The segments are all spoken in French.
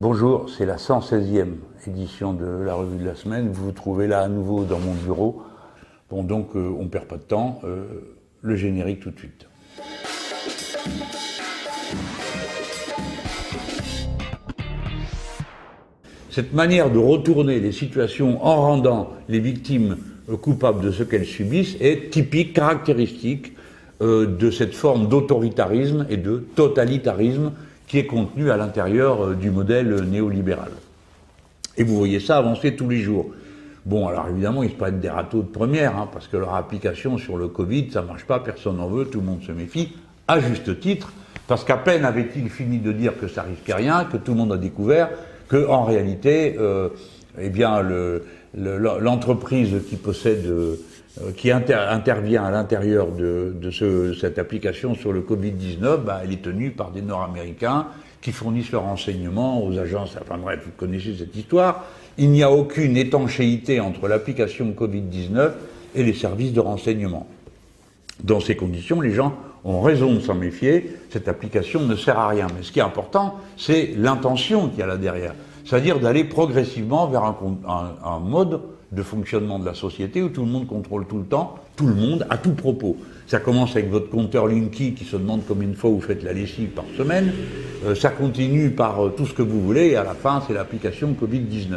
Bonjour, c'est la 116e édition de la revue de la semaine. Vous vous trouvez là à nouveau dans mon bureau. Bon, donc on ne perd pas de temps. Le générique tout de suite. Cette manière de retourner les situations en rendant les victimes coupables de ce qu'elles subissent est typique, caractéristique de cette forme d'autoritarisme et de totalitarisme qui est contenu à l'intérieur du modèle néolibéral. Et vous voyez ça avancer tous les jours. Bon, alors évidemment, ils se prennent des râteaux de première, parce que leur application sur le Covid, ça ne marche pas, personne n'en veut, tout le monde se méfie, à juste titre, parce qu'à peine avait-il fini de dire que ça risquait rien, que tout le monde a découvert qu'en réalité, l'entreprise qui possède, qui intervient à l'intérieur de cette application sur le Covid-19, elle est tenue par des Nord-Américains qui fournissent leurs renseignements aux agences. Enfin bref, vous connaissez cette histoire. Il n'y a aucune étanchéité entre l'application Covid-19 et les services de renseignement. Dans ces conditions, les gens ont raison de s'en méfier. Cette application ne sert à rien. Mais ce qui est important, c'est l'intention qu'il y a là derrière. C'est-à-dire d'aller progressivement vers un mode de fonctionnement de la société où tout le monde contrôle tout le temps, tout le monde, à tout propos. Ça commence avec votre compteur Linky qui se demande combien de fois vous faites la lessive par semaine. Ça continue par tout ce que vous voulez et à la fin, c'est l'application Covid-19.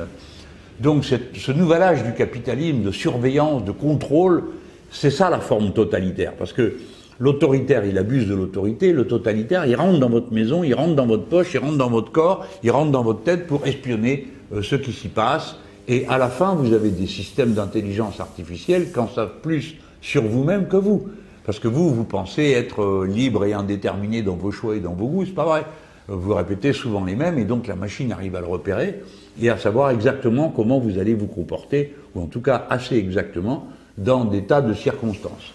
Donc ce nouvel âge du capitalisme, de surveillance, de contrôle, c'est ça la forme totalitaire. Parce que l'autoritaire, il abuse de l'autorité. Le totalitaire, il rentre dans votre maison, il rentre dans votre poche, il rentre dans votre corps, il rentre dans votre tête pour espionner ce qui s'y passe. Et à la fin, vous avez des systèmes d'intelligence artificielle qui en savent plus sur vous-même que vous. Parce que vous pensez être libre et indéterminé dans vos choix et dans vos goûts, c'est pas vrai. Vous répétez souvent les mêmes et donc la machine arrive à le repérer et à savoir exactement comment vous allez vous comporter, ou en tout cas assez exactement, dans des tas de circonstances.